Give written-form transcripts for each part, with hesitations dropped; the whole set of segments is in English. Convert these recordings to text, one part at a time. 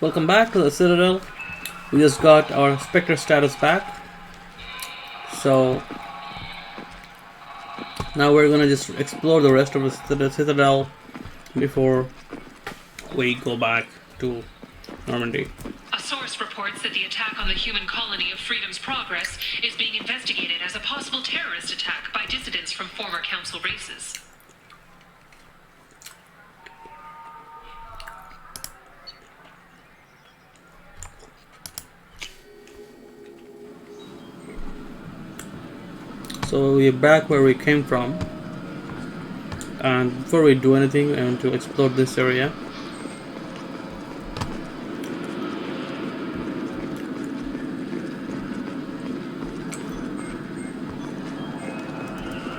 Welcome back to the Citadel. We just got our Spectre status back. So now we're gonna just explore the rest of the Citadel before we go back to Normandy. A source reports that the attack on the human colony of Freedom's Progress is being investigated as a possible terrorist attack by dissidents from former council races. So we're back where we came from, and before we do anything, I want to explore this area.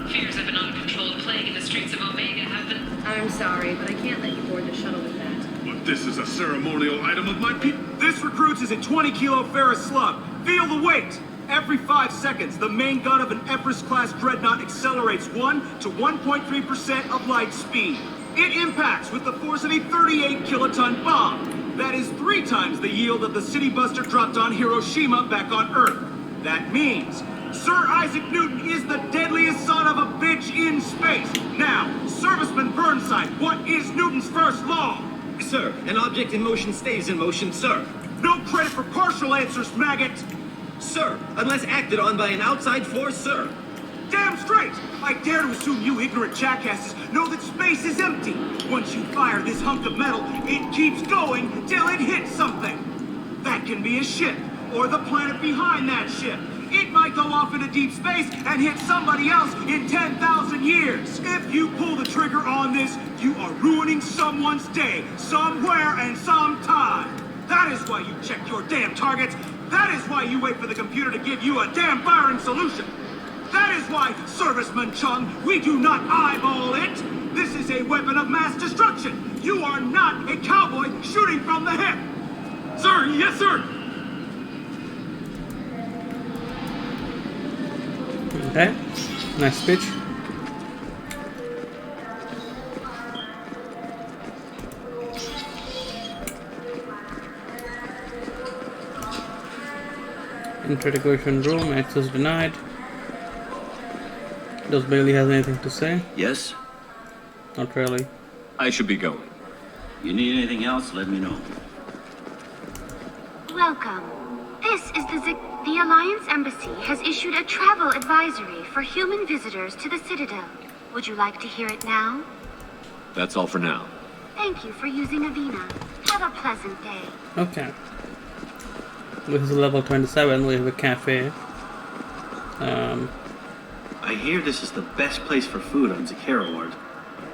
Fears of an uncontrolled plague in the streets of Omega have been... I'm sorry, but I can't let you board the shuttle with that. But this is a ceremonial item of my people. This recruits is a 20-kilo ferrous slug. Feel the weight! Every 5 seconds, the main gun of an Everest-class dreadnought accelerates 1 to 1.3% of light speed. It impacts with the force of a 38-kiloton bomb. That is 3 times the yield of the city buster dropped on Hiroshima back on Earth. That means Sir Isaac Newton is the deadliest son of a bitch in space. Now, Serviceman Burnside, what is Newton's first law? Sir, an object in motion stays in motion, sir. No credit for partial answers, maggot! Sir, unless acted on by an outside force, sir. Damn straight! I dare to assume you ignorant jackasses know that space is empty. Once you fire this hunk of metal, it keeps going till it hits something. That can be a ship, or the planet behind that ship. It might go off into deep space and hit somebody else in 10,000 years. If you pull the trigger on this, you are ruining someone's day, somewhere and sometime. That is why you check your damn targets. That is why you wait for the computer to give you a damn firing solution. That is why, Serviceman Chung, we do not eyeball it. This is a weapon of mass destruction. You are not a cowboy shooting from the hip. Sir, yes, sir. Okay, nice speech. Interrogation room, access denied. Does Bailey has anything to say? Yes? Not really. I should be going. You need anything else, let me know. Welcome. This is the Alliance Embassy has issued a travel advisory for human visitors to the Citadel. Would you like to hear it now? That's all for now. Thank you for using Avena. Have a pleasant day. Okay. This is level 27, we have a cafe. I hear this is the best place for food on Zakara Ward.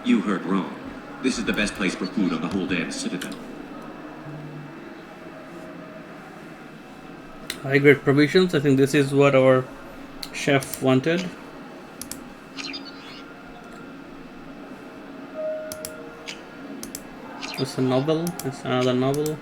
You heard wrong. This is the best place for food on the whole damn Citadel. High grade provisions, I think this is what our chef wanted. It's a novel, it's another novel.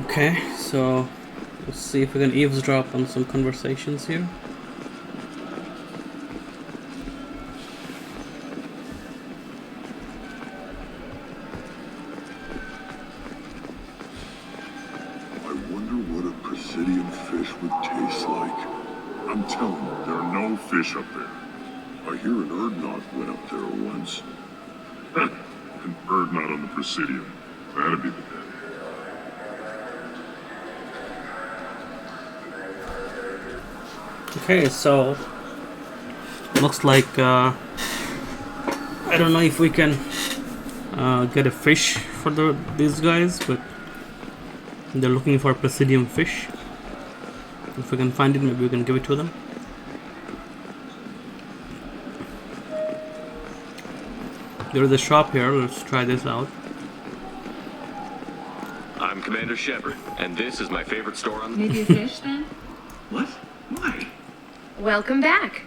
Okay, so let's see if we can eavesdrop on some conversations here. I wonder what a Presidium fish would taste like. I'm telling you, there are no fish up there. I hear an Erdnot went up there once. An Erdnot on the Presidium. That'd be the day. Okay, so looks like I don't know if we can get a fish for these guys, but they're looking for Presidium fish. If we can find it, maybe we can give it to them. There is a shop here. Let's try this out. I'm Commander Shepard, and this is my favorite store on the... Maybe a fish then? What? Why? Welcome back.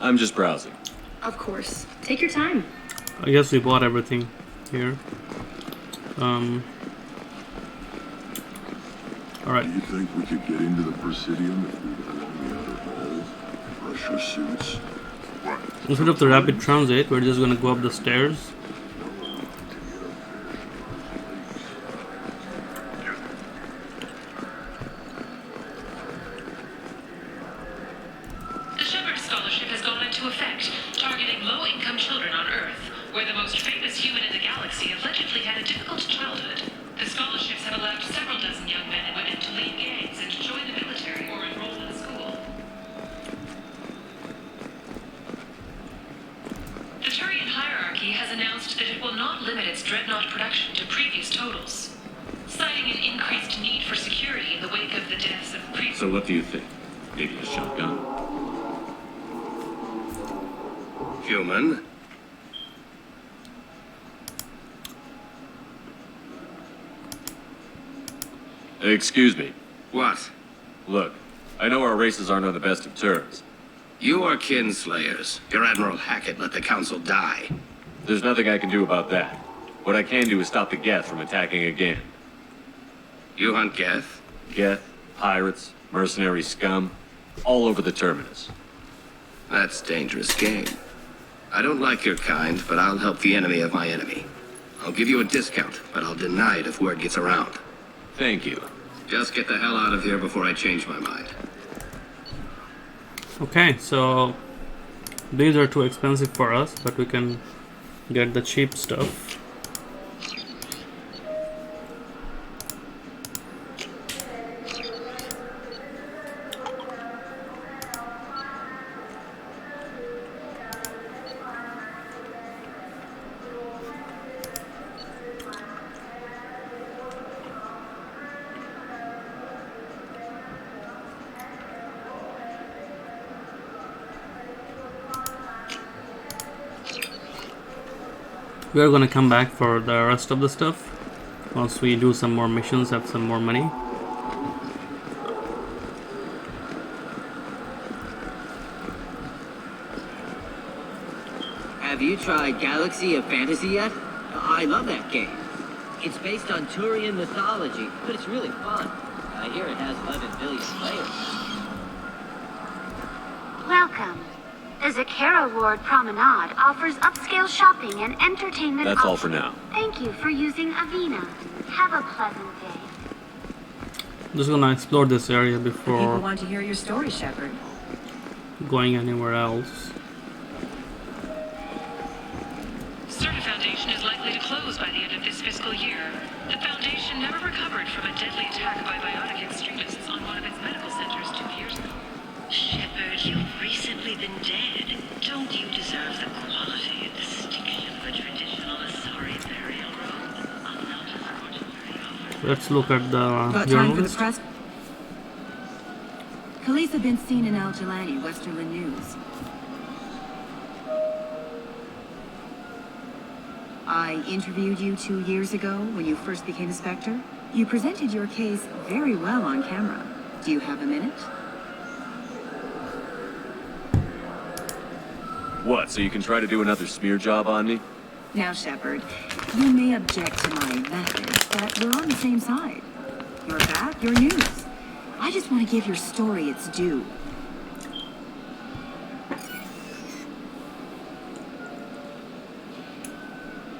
I'm just browsing. Of course. Take your time. I guess we bought everything here. Alright. Do you think we could get into the Presidium if we were along the outer halls? Pressure suits? What? Instead of the rapid transit, we're just gonna go up the stairs. The Shepard Scholarship has gone into effect, targeting low-income children on Earth, where the most famous human in the galaxy allegedly had a difficult childhood. The scholarships have allowed several dozen young men and women to lead gangs and join the military or enroll in school. The Turian hierarchy has announced that it will not limit its dreadnought production to previous totals, citing an increased need for security in the wake of the deaths of previous... So what do you think? Maybe a shotgun? Human? Excuse me. What? Look, I know our races aren't on the best of terms. You are kinslayers. Your Admiral Hackett let the Council die. There's nothing I can do about that. What I can do is stop the Geth from attacking again. You hunt Geth? Geth, pirates, mercenary scum, all over the terminus. That's dangerous game. I don't like your kind, but I'll help the enemy of my enemy. I'll give you a discount, but I'll deny it if word gets around. Thank you. Just get the hell out of here before I change my mind. Okay, so these are too expensive for us, but we can get the cheap stuff. We are gonna come back for the rest of the stuff once we do some more missions, have some more money. Have you tried Galaxy of Fantasy yet? I love that game. It's based on Turian mythology, but it's really fun. I hear it has 11 billion players. Welcome. The Zakara Ward Promenade offers upscale shopping and entertainment. That's all for now. Thank you for using Avena. Have a pleasant day. I'm just gonna explore this area People before want to hear your story, Shepard. going anywhere else. Certa Foundation is likely to close by the end of this fiscal year. The Foundation never recovered from a deadly attack by biotic extremists on one of its medical centers 2 years ago. Shepard, you've recently been dead. Don't you deserve the quality and distinction of a traditional Asari burial robe? Let's look at the Got journal time for the list. press? Khaleesa been seen in Al Jelani, Westerland News. I interviewed you 2 years ago when you first became a Spectre. You presented your case very well on camera. Do you have a minute? What, so you can try to do another smear job on me? Now, Shepard, you may object to my methods, but we're on the same side. You're back, you're news. I just want to give your story its due.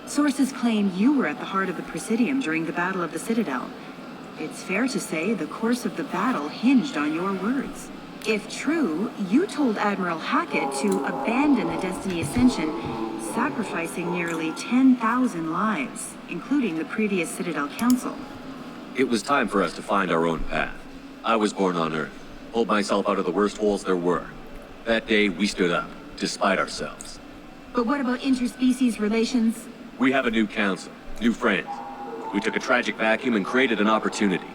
Sources claim you were at the heart of the Presidium during the Battle of the Citadel. It's fair to say the course of the battle hinged on your words. If true, you told Admiral Hackett to abandon the Destiny Ascension, sacrificing nearly 10,000 lives, including the previous Citadel Council. It was time for us to find our own path. I was born on Earth, pulled myself out of the worst holes there were. That day, we stood up, despite ourselves. But what about interspecies relations? We have a new council, new friends. We took a tragic vacuum and created an opportunity.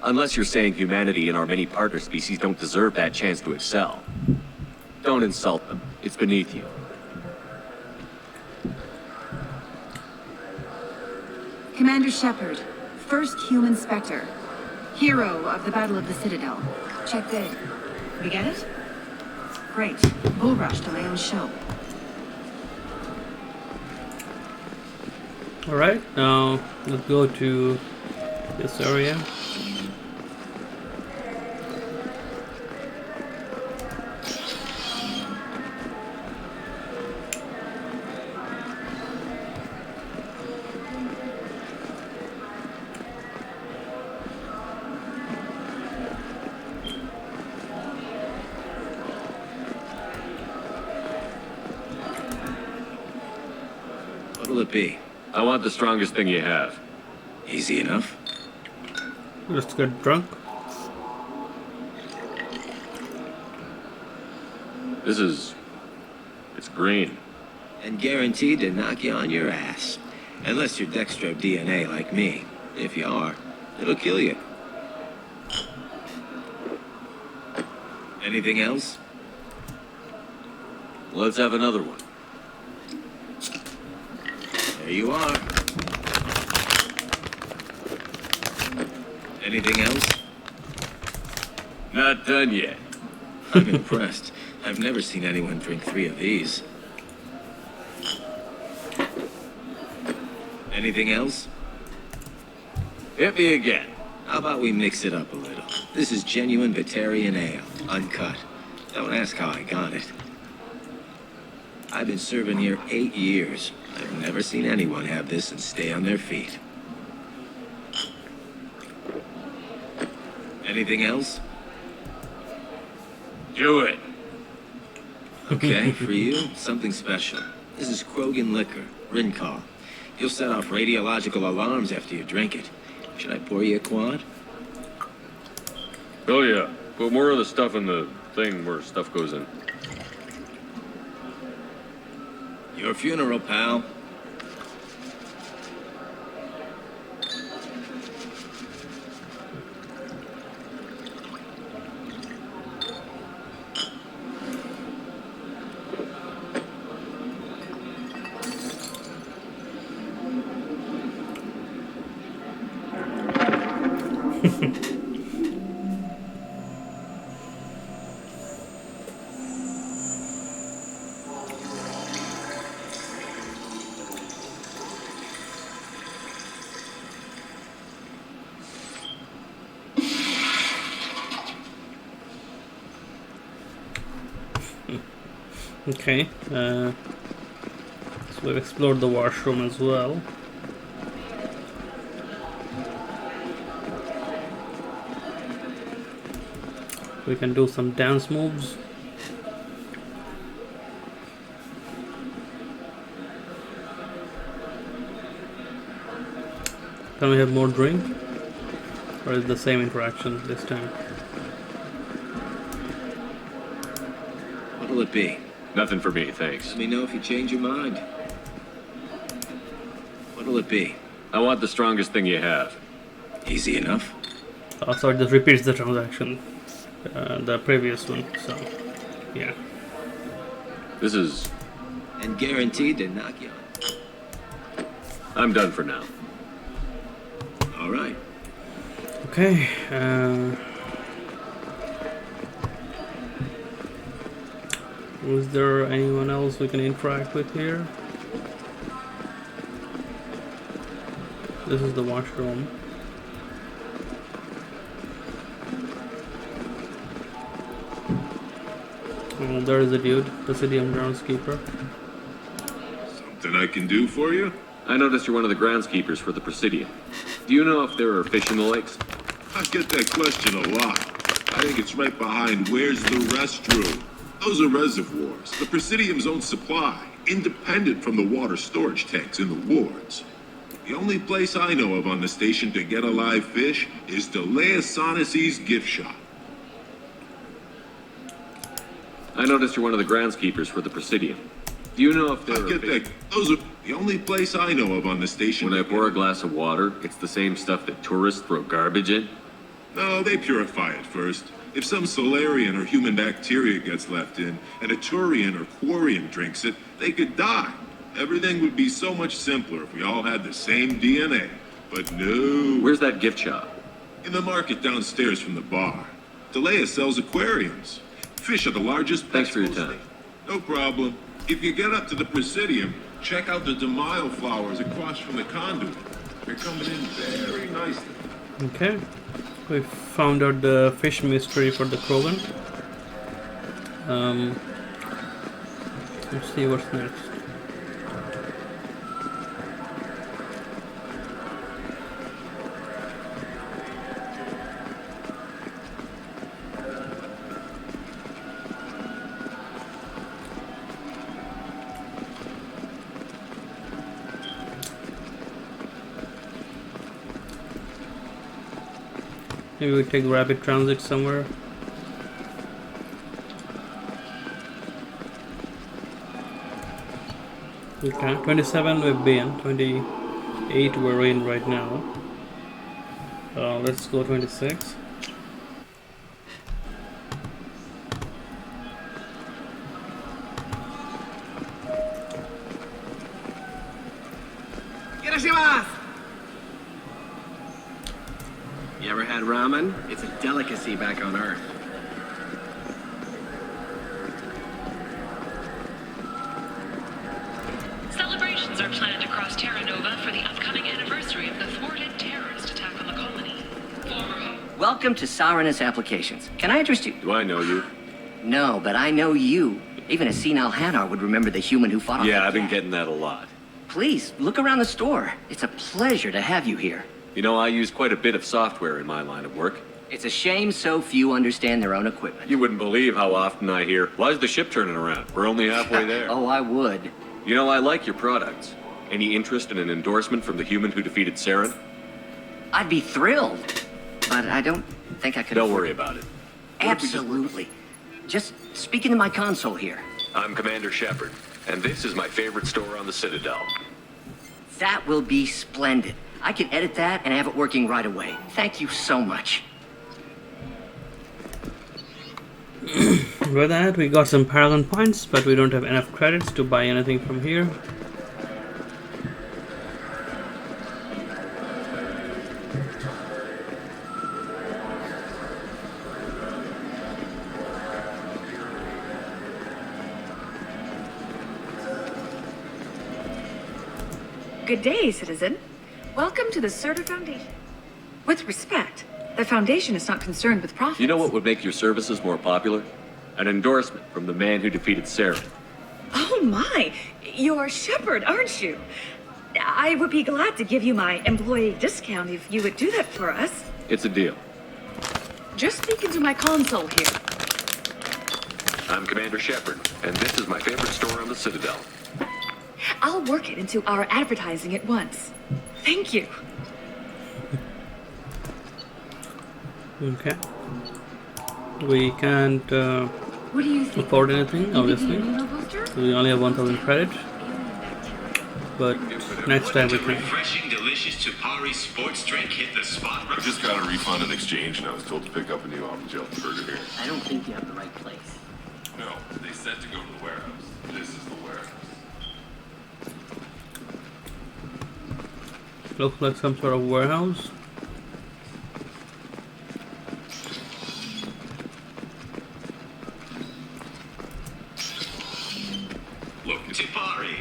Unless you're saying humanity and our many partner species don't deserve that chance to excel. Don't insult them. It's beneath you. Commander Shepard, first human Spectre. Hero of the Battle of the Citadel. Check there. You get it? Great. Bull rushed on my own show. Alright, now let's go to this area. be? I want the strongest thing you have. Easy enough. Let's get drunk. It's green. And guaranteed to knock you on your ass. Unless you're dextro DNA like me. If you are, it'll kill you. Anything else? Let's have another one. There you are. Anything else? Not done yet. I'm impressed. I've never seen anyone drink 3 of these. Anything else? Hit me again. How about we mix it up a little? This is genuine Batarian ale, uncut. Don't ask how I got it. I've been serving here 8 years. I've never seen anyone have this and stay on their feet. Anything else? Do it. Okay, for you, something special. This is Krogan liquor, Rincall. You'll set off radiological alarms after you drink it. Should I pour you a quad? Oh yeah. Put more of the stuff in the thing where stuff goes in. Your funeral, pal. Okay, so we've explored the washroom as well. We can do some dance moves. Can we have more drink? Or is it the same interaction this time? What'll it be? Nothing for me, thanks. Let me know if you change your mind. What'll it be? I want the strongest thing you have. Easy enough. So it just repeats the transaction, the previous one, so yeah. This is... And guaranteed to knock you on. I'm done for now. All right. Okay, is there anyone else we can interact with here? This is the washroom. Oh, there is a dude, Presidium groundskeeper. Something I can do for you? I noticed you're one of the groundskeepers for the Presidium. Do you know if there are fish in the lakes? I get that question a lot. I think it's right behind where's the restroom. Those are reservoirs, the Presidium's own supply, independent from the water storage tanks in the wards. The only place I know of on the station to get a live fish is Delea Sonesi's gift shop. I noticed you're one of the groundskeepers for the Presidium. Do you know if there are fish? Those are the only place I know of on the station. When I pour a glass of water, it's the same stuff that tourists throw garbage in? No, they purify it first. If some Solarian or human bacteria gets left in, and a Turian or Quarian drinks it, they could die. Everything would be so much simpler if we all had the same DNA. But no. Where's that gift shop? In the market downstairs from the bar. Delea sells aquariums. Fish are the largest... Thanks for your time. No problem. If you get up to the Presidium, check out the DeMille flowers across from the conduit. They're coming in very nicely. Okay, we found out the fish mystery for the Krogan. Let's see what's next. Maybe we take rapid transit somewhere. Okay, 27 we've been, 28 we're in right now. Let's go 26. You ever had ramen? It's a delicacy back on Earth. Celebrations are planned across Terra Nova for the upcoming anniversary of the thwarted terrorist attack on the colony. Welcome to Saranus Applications. Can I interest you? Do I know you? No, but I know you. Even a senile Hanar would remember the human who fought off Yeah, the I've been cat. getting that a lot. Please, look around the store. It's a pleasure to have you here. You know, I use quite a bit of software in my line of work. It's a shame so few understand their own equipment. You wouldn't believe how often I hear, "Why is the ship turning around? We're only halfway there." Oh, I would. You know, I like your products. Any interest in an endorsement from the human who defeated Saren? I'd be thrilled, but I don't think I could. Don't worry about it. Absolutely. Just speak into my console here. I'm Commander Shepard, and this is my favorite store on the Citadel. That will be splendid. I can edit that and have it working right away. Thank you so much. With that, we got some Paragon points, but we don't have enough credits to buy anything from here. Good day, citizen. Welcome to the Surtur Foundation. With respect, the Foundation is not concerned with profits. You know what would make your services more popular? An endorsement from the man who defeated Saren. Oh my! You're Shepard, aren't you? I would be glad to give you my employee discount if you would do that for us. It's a deal. Just speak into my console here. I'm Commander Shepard, and this is my favorite store on the Citadel. I'll work it into our advertising at once. Thank you. Okay. We can't What do you think? afford anything, obviously. We only have 1,000 credits. But next time we can. Refreshing, delicious Tupari sports drink hit the spot. I just got a refund and exchange, and I was told to pick up a new off-the-shelf burger here. I don't think you have the right place. No, they said to go to the warehouse. This is the warehouse. Looks like some sort of warehouse. Look, Tupari,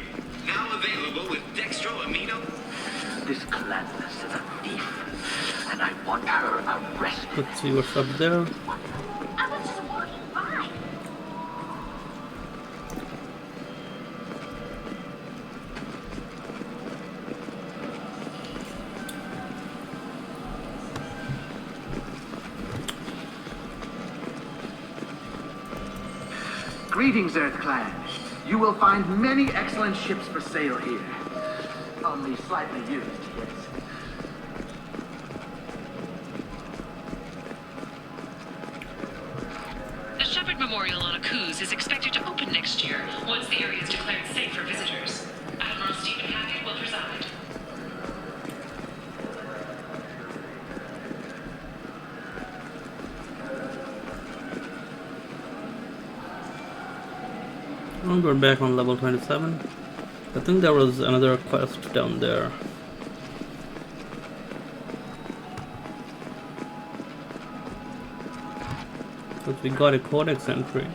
now available with dextro amino. This Gladness is a thief, and I want her arrested. Let's see what's up there. I was just walking by. Greetings, Earth Clan. You will find many excellent ships for sale here. Only slightly used, yes. The Shepard Memorial on Akuz is expected to open next year, once the area is declared safe for visitors. Admiral Stephen Hackett will preside. Oh, we're back on level 27. I think there was another quest down there. But we got a codex entry.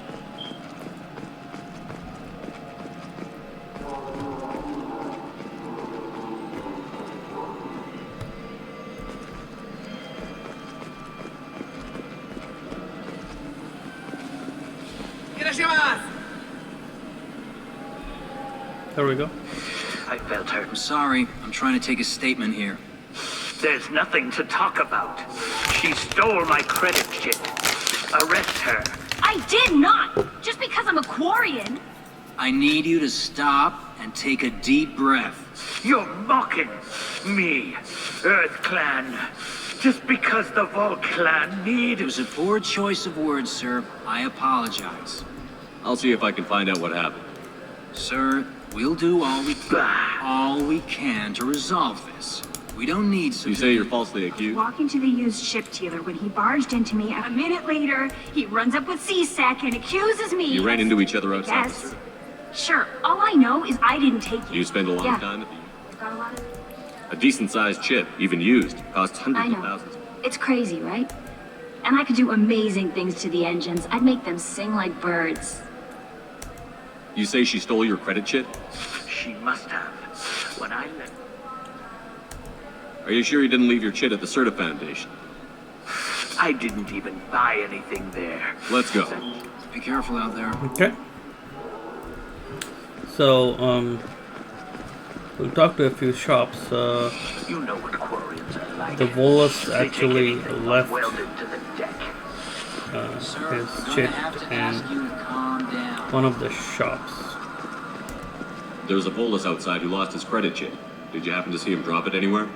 There we go. I felt her. I'm sorry. I'm trying to take a statement here. There's nothing to talk about. She stole my credit ship. Arrest her. I did not! Just because I'm a Quarian. I need you to stop and take a deep breath. You're mocking me, Earth Clan. Just because the Vol clan need... It was a poor choice of words, sir. I apologize. I'll see if I can find out what happened. Sir, we'll do all we can to resolve this. We don't need some... You say you're falsely accused? Walking to the used ship dealer when he barged into me. A minute later, he runs up with C-Sec and accuses me. You ran into each other outside the Yes. circle? Sure. All I know is I didn't take it. You spend a long Yeah. time at the... Got a lot of... A decent-sized chip, even used, costs hundreds I know. of thousands. It's crazy, right? And I could do amazing things to the engines. I'd make them sing like birds. You say she stole your credit chip? She must have. When I left... Are you sure you didn't leave your chit at the Certa Foundation? I didn't even buy anything there. Let's go. Be careful out there. Okay. So, we'll talk to a few shops. You know what Quarians are like. The Volus They take actually anything left welded to the deck. Sir, his I'm chip gonna have to and ask you to calm down. one of the shops. There's a Volus outside who lost his credit chip. Did you happen to see him drop it anywhere?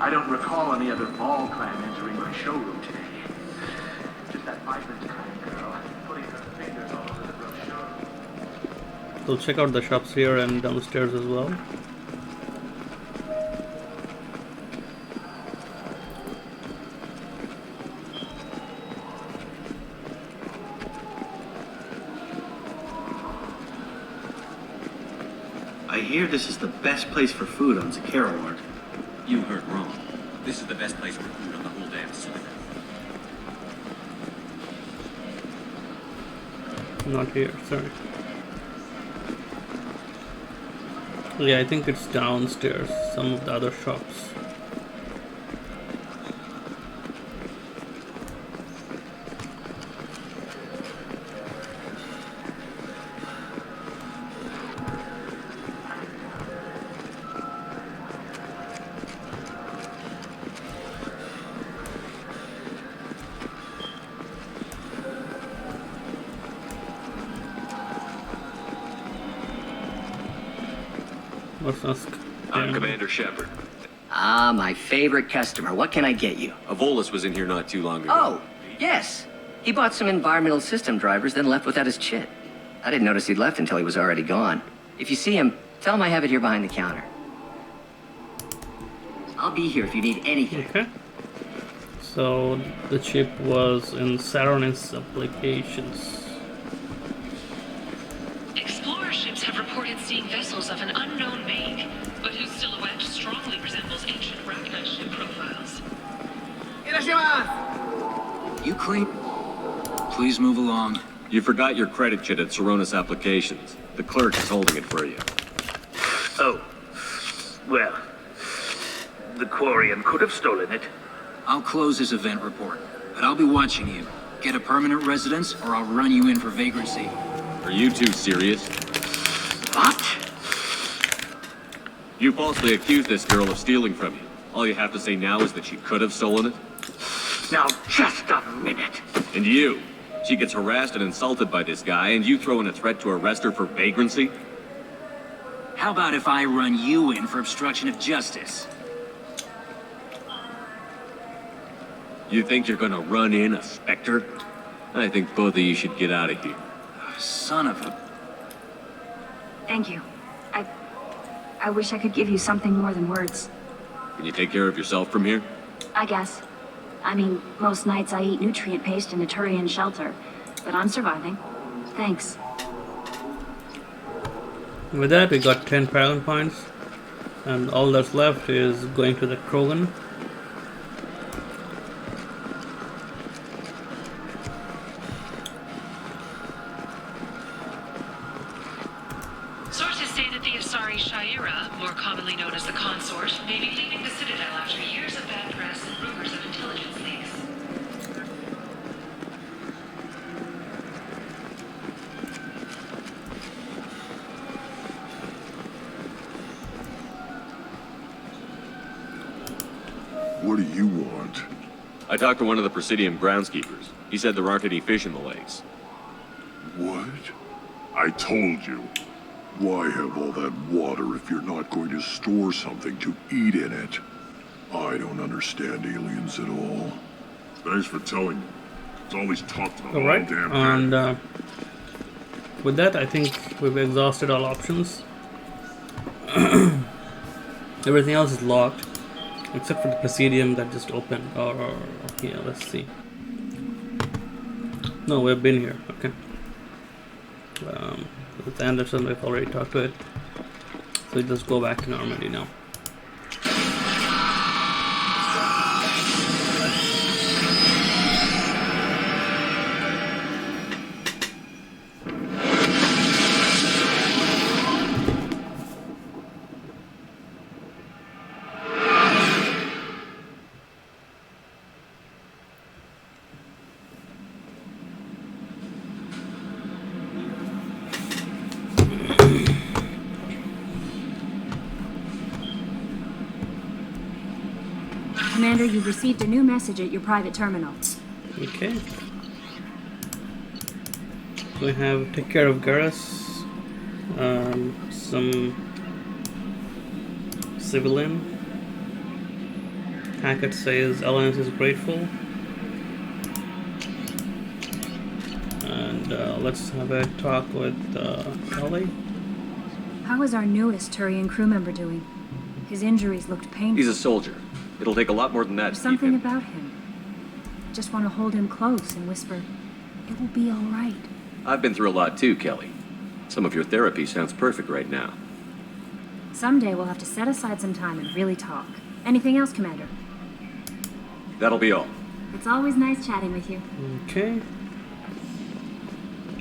I don't recall any other Vol clan entering my showroom today. Just that vibrant clan girl putting her fingers all over the brochure. So check out the shops here and downstairs as well. I hear this is the best place for food on Zakara. You heard wrong. This is the best place for food on the whole damn Citadel. Not here, sorry. Yeah, I think it's downstairs, some of the other shops. Let's ask. I'm Commander Shepard. Ah, my favorite customer. What can I get you? A Volus was in here not too long ago. Oh, yes. He bought some environmental system drivers, then left without his chit. I didn't notice he'd left until he was already gone. If you see him, tell him I have it here behind the counter. I'll be here if you need anything. Okay. So the chip was in Saturnus applications. Explorer ships have reported seeing vessels of an unknown make, but whose silhouette strongly resembles ancient Rachna ship profiles. You clean? Please move along. You forgot your credit chit at Saronis Applications. The clerk is holding it for you. Oh. Well. The Quarian could have stolen it. I'll close this event report, but I'll be watching you. Get a permanent residence, or I'll run you in for vagrancy. Are you two serious? What? You falsely accused this girl of stealing from you. All you have to say now is that she could have stolen it? Now, just a minute. And you? She gets harassed and insulted by this guy, and you throw in a threat to arrest her for vagrancy? How about if I run you in for obstruction of justice? You think you're gonna run in a Spectre? I think both of you should get out of here. Son of a... Thank you. I wish I could give you something more than words. Can you take care of yourself from here? I guess. I mean, most nights I eat nutrient paste in a Turian shelter, but I'm surviving. Thanks. With that, we got 10 Paragon points, and all that's left is going to the Krogan. Sources say that the Asari Shaira, more commonly known as the Consort, may be leaving the Citadel after years of bad press and rumors of intelligence leaks. What do you want? I talked to one of the Presidium groundskeepers. He said there aren't any fish in the lakes. What? I told you. Why have all that water if you're not going to store something to eat in it? I don't understand aliens at all. Thanks for telling me. It's always talked about all Alright, damn and day. with that, I think we've exhausted all options. Everything else is locked, except for the Presidium that just opened. Or yeah, let's see. No, we've been here. Okay. With Anderson, we've already talked to it. So we just go back to Normandy now. Commander, you've received a new message at your private terminal. Okay. We have take care of Garrus, some civilian. Hackett says Alliance is grateful. And let's have a talk with Kelly. How is our newest Turian crew member doing? His injuries looked painful. He's a soldier. It'll take a lot more than that There's to keep something him. about him. I just want to hold him close and whisper, "It will be all right." I've been through a lot too, Kelly. Some of your therapy sounds perfect right now. Someday we'll have to set aside some time and really talk. Anything else, Commander? That'll be all. It's always nice chatting with you. Okay.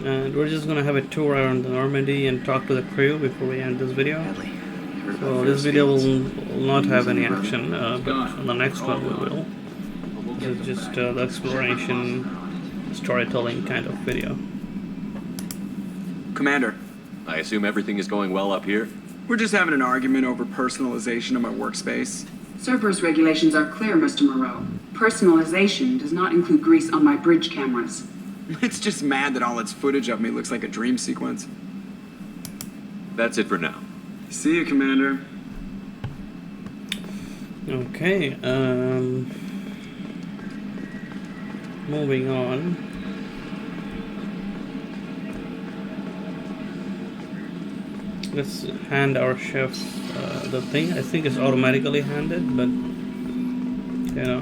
And we're just gonna have a tour around the Normandy and talk to the crew before we end this video. So this video will not have any action, but on the next one we will. This is just the exploration, storytelling kind of video. Commander. I assume everything is going well up here? We're just having an argument over personalization of my workspace. Cerberus regulations are clear, Mr. Moreau. Personalization does not include grease on my bridge cameras. It's just mad that all its footage of me looks like a dream sequence. That's it for now. See you, Commander. Okay, moving on. Let's hand our chef the thing. I think it's automatically handed, but you know,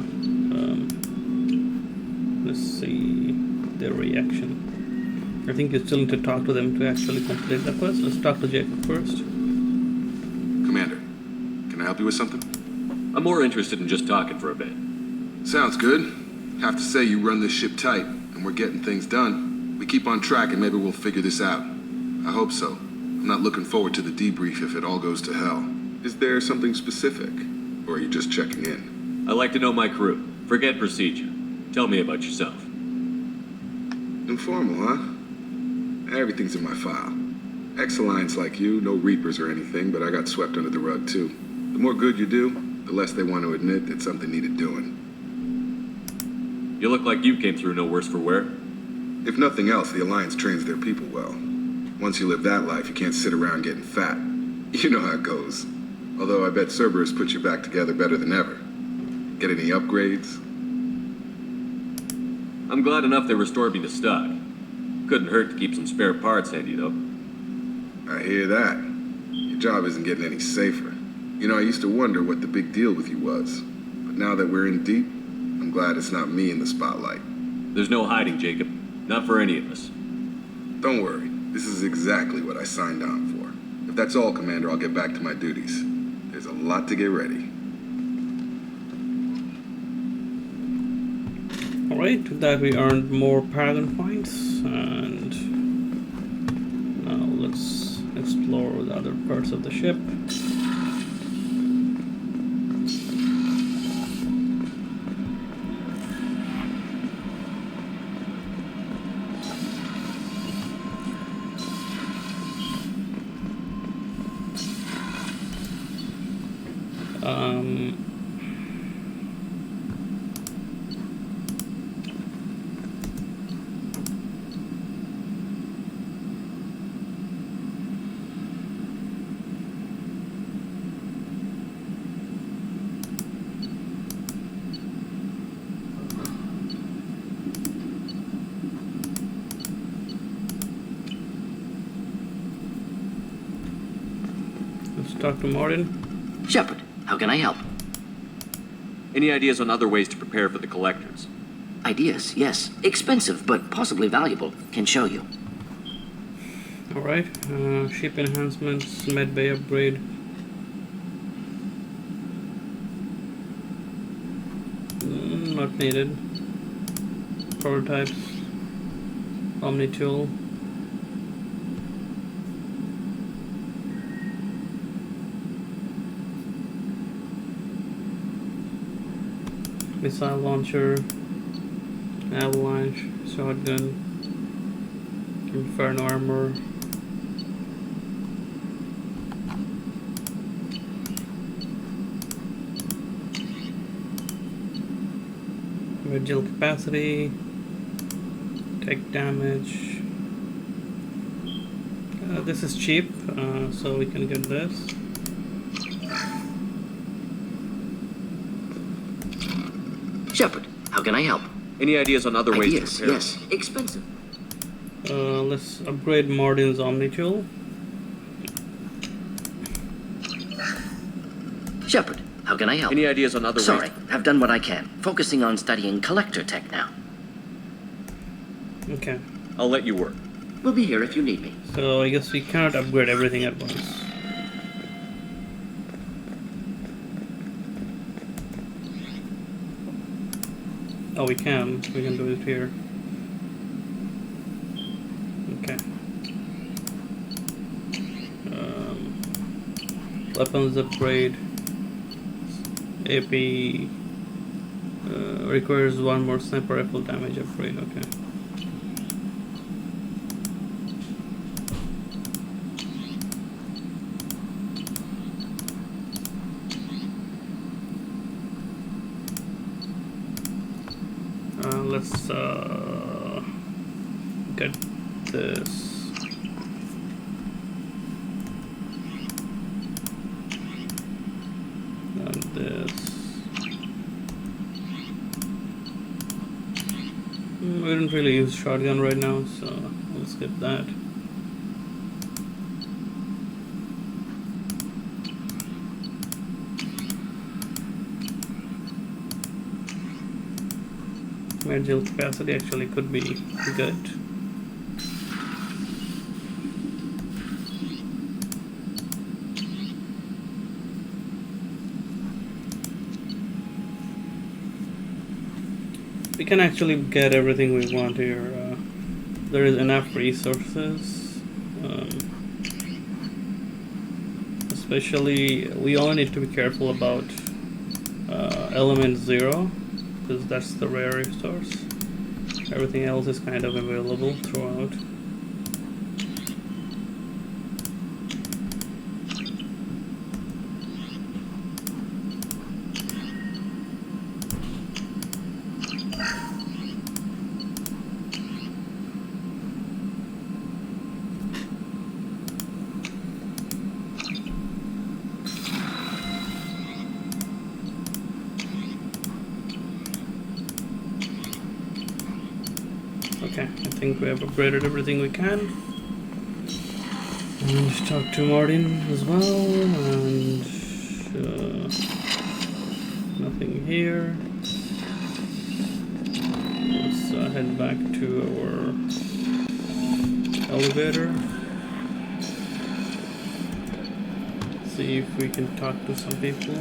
let's see their reaction. I think you still need to talk to them to actually complete the quest. Let's talk to Jacob first. Commander, can I help you with something? I'm more interested in just talking for a bit. Sounds good. Have to say you run this ship tight, and we're getting things done. We keep on track and maybe we'll figure this out. I hope so. I'm not looking forward to the debrief if it all goes to hell. Is there something specific, or are you just checking in? I like to know my crew. Forget procedure. Tell me about yourself. Informal, huh? Everything's in my file. Ex-Alliance like you, no Reapers or anything, but I got swept under the rug too. The more good you do, the less they want to admit that something needed doing. You look like you came through no worse for wear. If nothing else, the Alliance trains their people well. Once you live that life, you can't sit around getting fat. You know how it goes. Although I bet Cerberus put you back together better than ever. Get any upgrades? I'm glad enough they restored me to stock. Couldn't hurt to keep some spare parts handy, though. I hear that. Your job isn't getting any safer. You know, I used to wonder what the big deal with you was. But now that we're in deep, I'm glad it's not me in the spotlight. There's no hiding, Jacob. Not for any of us. Don't worry. This is exactly what I signed on for. If that's all, Commander, I'll get back to my duties. There's a lot to get ready. Alright, with that we earned more Paragon points, and now let's explore the other parts of the ship. talk to Martin. Shepard, how can I help? Any ideas on other ways to prepare for the collectors? Ideas, yes. Expensive, but possibly valuable. Can show you. Alright, ship enhancements, med bay upgrade. Not needed. Prototypes. Omni-tool. Missile launcher. Avalanche. Shotgun. Inferno armor. Original capacity, take damage. This is cheap, so we can get this. Shepard, how can I help? Any ideas on other ways to prepare? Yes. Expensive. Let's upgrade Martin's Omni-tool. Shepard, how can I help? Any ideas on other Sorry, ways? I've done what I can. Focusing on studying collector tech now. Okay. I'll let you work. We'll be here if you need me. So I guess we cannot upgrade everything at once. Oh, we can. We can do it here. Okay. Weapons upgrade. AP requires one more sniper rifle damage upgrade. Okay. Let's get this. And this. We don't really use shotgun right now, so we'll skip that. Agile capacity actually could be good. We can actually get everything we want here. There is enough resources. Especially, we only need to be careful about element 0. Because that's the rare resource. Everything else is kind of available throughout. Okay, I think we have upgraded everything we can. And talk to Martin as well, and nothing here. Let's head back to our elevator. See if we can talk to some people.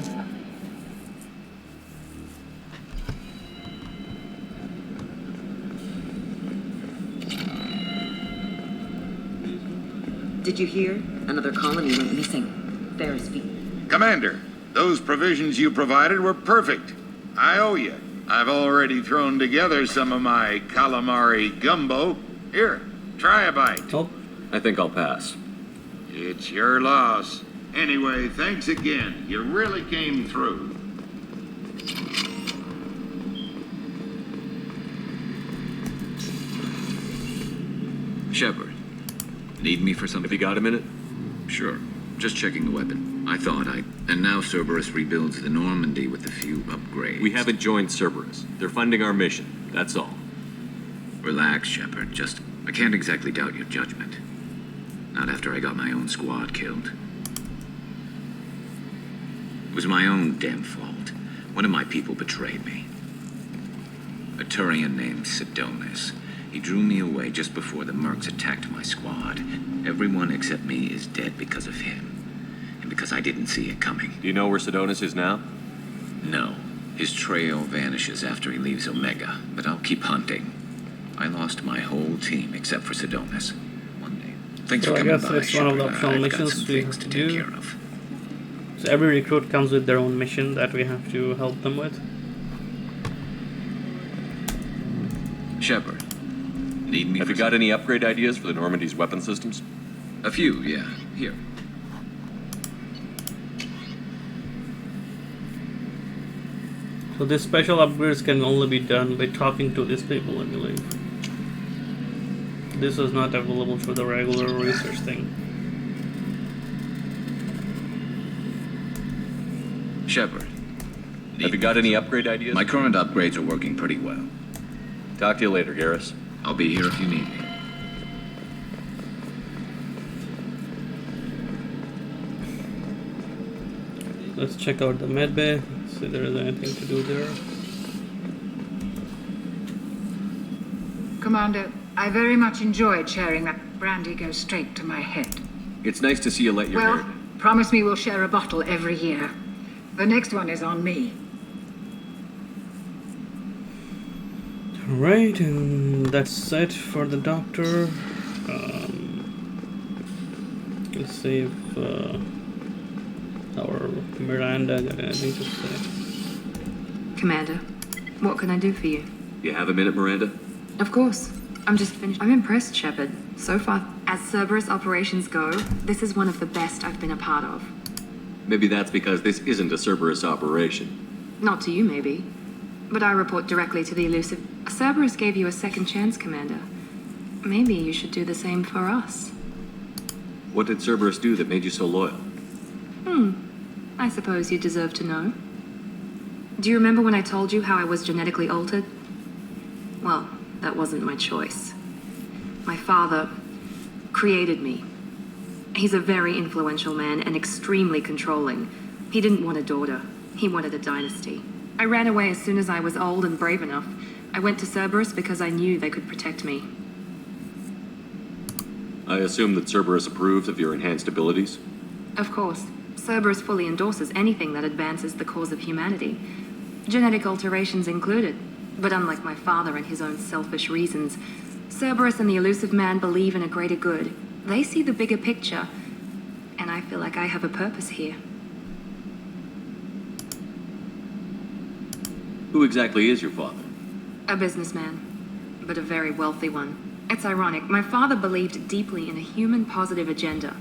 Did you hear? Another colony went missing. Ferris feet. Commander, those provisions you provided were perfect. I owe you. I've already thrown together some of my calamari gumbo. Here, try a bite. Oh. I think I'll pass. It's your loss. Anyway, thanks again. You really came through. Shepard, need me for something? Have you got a minute? Sure. Just checking the weapon. And now Cerberus rebuilds the Normandy with a few upgrades. We haven't joined Cerberus. They're funding our mission. That's all. Relax, Shepard. I can't exactly doubt your judgment. Not after I got my own squad killed. was my own damn fault. One of my people betrayed me. A Turian named Sidonis. He drew me away just before the mercs attacked my squad. Everyone except me is dead because of him. And because I didn't see it coming. Do you know where Sidonis is now? No. His trail vanishes after he leaves Omega, but I'll keep hunting. I lost my whole team except for Sidonis. One day. Thanks So for I coming guess by, it's one of the Shepard. optional I've got missions some we things have to to take do. care of. So every recruit comes with their own mission that we have to help them with. Shepard. Need me? Have you got any upgrade ideas for the Normandy's weapon systems? A few, yeah. Here. So these special upgrades can only be done by talking to these people, I believe. This is not available through the regular research thing. Shepard. Have you got any upgrade ideas? My current upgrades are working pretty well. Talk to you later, Garrus. I'll be here if you need me. Let's check out the medbay, see if there is anything to do there. Commander, I very much enjoyed sharing that brandy goes straight to my head. It's nice to see you let your Well, hair... promise me we'll share a bottle every year. The next one is on me. Alright, and that's it for the doctor. Let's see if our Miranda got anything to say. Commander, what can I do for you? You have a minute, Miranda? Of course. I'm just finished. I'm impressed, Shepard. So far, as Cerberus operations go, this is one of the best I've been a part of. Maybe that's because this isn't a Cerberus operation. Not to you, maybe. But I report directly to the elusive. Cerberus gave you a second chance, Commander. Maybe you should do the same for us. What did Cerberus do that made you so loyal? I suppose you deserve to know. Do you remember when I told you how I was genetically altered? Well, that wasn't my choice. My father created me. He's a very influential man and extremely controlling. He didn't want a daughter. He wanted a dynasty. I ran away as soon as I was old and brave enough. I went to Cerberus because I knew they could protect me. I assume that Cerberus approved of your enhanced abilities? Of course. Cerberus fully endorses anything that advances the cause of humanity. Genetic alterations included. But unlike my father and his own selfish reasons, Cerberus and the elusive man believe in a greater good. They see the bigger picture. And I feel like I have a purpose here. Who exactly is your father? A businessman, but a very wealthy one. It's ironic, my father believed deeply in a human-positive agenda.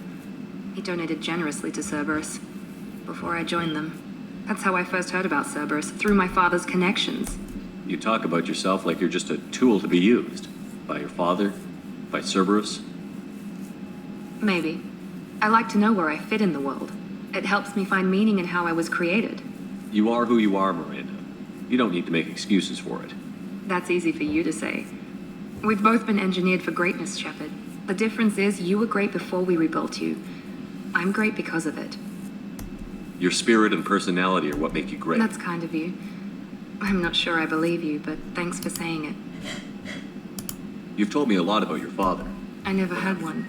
He donated generously to Cerberus before I joined them. That's how I first heard about Cerberus, through my father's connections. You talk about yourself like you're just a tool to be used. By your father? By Cerberus? Maybe. I like to know where I fit in the world. It helps me find meaning in how I was created. You are who you are, Miranda. You don't need to make excuses for it. That's easy for you to say. We've both been engineered for greatness, Shepard. The difference is you were great before we rebuilt you. I'm great because of it. Your spirit and personality are what make you great. That's kind of you. I'm not sure I believe you, but thanks for saying it. You've told me a lot about your father. I never had one.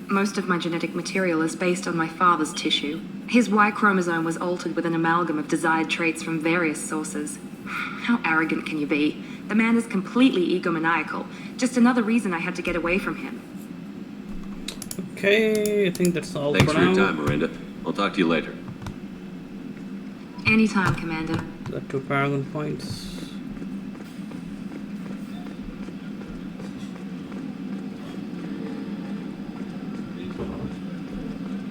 Most of my genetic material is based on my father's tissue. His Y chromosome was altered with an amalgam of desired traits from various sources. How arrogant can you be? The man is completely egomaniacal. Just another reason I had to get away from him. Okay, I think that's all Thanks for for now. your time, Miranda. I'll talk to you later. Anytime, Commander. Got 2 Paragon points.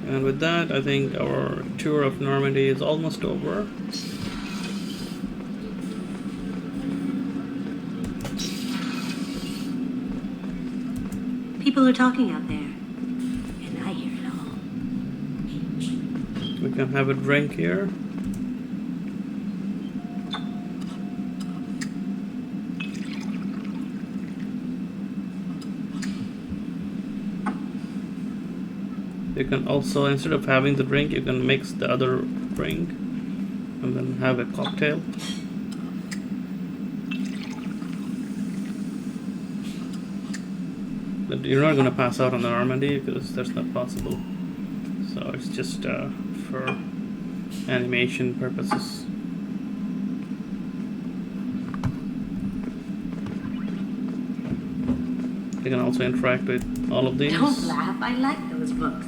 And with that, I think our tour of Normandy is almost over. People are talking out there, and I hear it all. We can have a drink here. You can also, instead of having the drink, you can mix the other drink. and then have a cocktail. But you're not going to pass out on the Normandy because that's not possible. So it's just for animation purposes. You can also interact with all of these. Don't laugh, I like those books.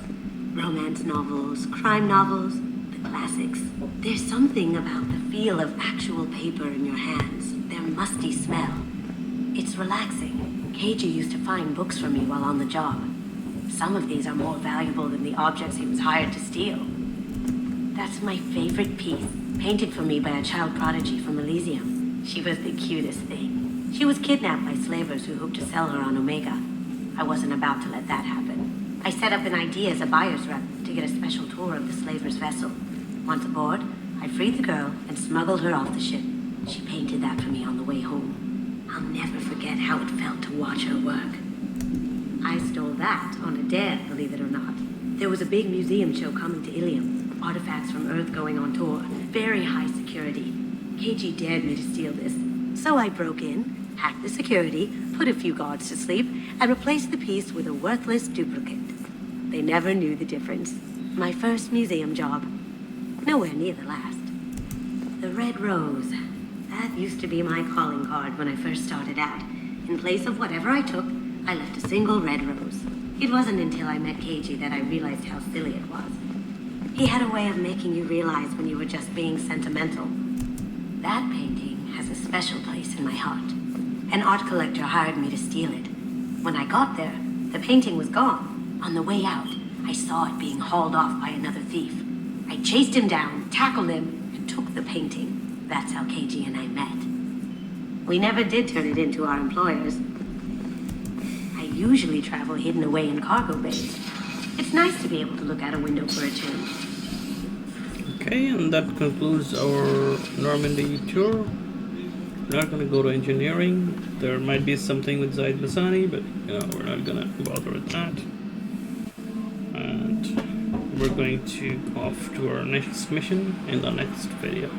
Romance novels, crime novels, the classics. There's something about the feel of actual paper in your hands, their musty smell. It's relaxing. Keiji used to find books for me while on the job. Some of these are more valuable than the objects he was hired to steal. That's my favorite piece, painted for me by a child prodigy from Elysium. She was the cutest thing. She was kidnapped by slavers who hoped to sell her on Omega. I wasn't about to let that happen. I set up an idea as a buyer's rep to get a special tour of the slaver's vessel. Once aboard, I freed the girl and smuggled her off the ship. She painted that for me on the way home. I'll never forget how it felt to watch her work. I stole that on a dare, believe it or not. There was a big museum show coming to Ilium. Artifacts from Earth going on tour. Very high security. Keiji dared me to steal this. So I broke in, hacked the security, put a few guards to sleep, and replaced the piece with a worthless duplicate. They never knew the difference. My first museum job. Nowhere near the last. The red rose. That used to be my calling card when I first started out. In place of whatever I took, I left a single red rose. It wasn't until I met Keiji that I realized how silly it was. He had a way of making you realize when you were just being sentimental. That painting has a special place in my heart. An art collector hired me to steal it. When I got there, the painting was gone. On the way out, I saw it being hauled off by another thief. I chased him down, tackled him, and took the painting. That's how Keiji and I met. We never did turn it into our employers. I usually travel hidden away in cargo bays. It's nice to be able to look out a window for a change. Okay, and that concludes our Normandy tour. We're not going to go to engineering. There might be something with Zaid Bassani, but we're not going to bother with that. And we're going to go off to our next mission in the next video.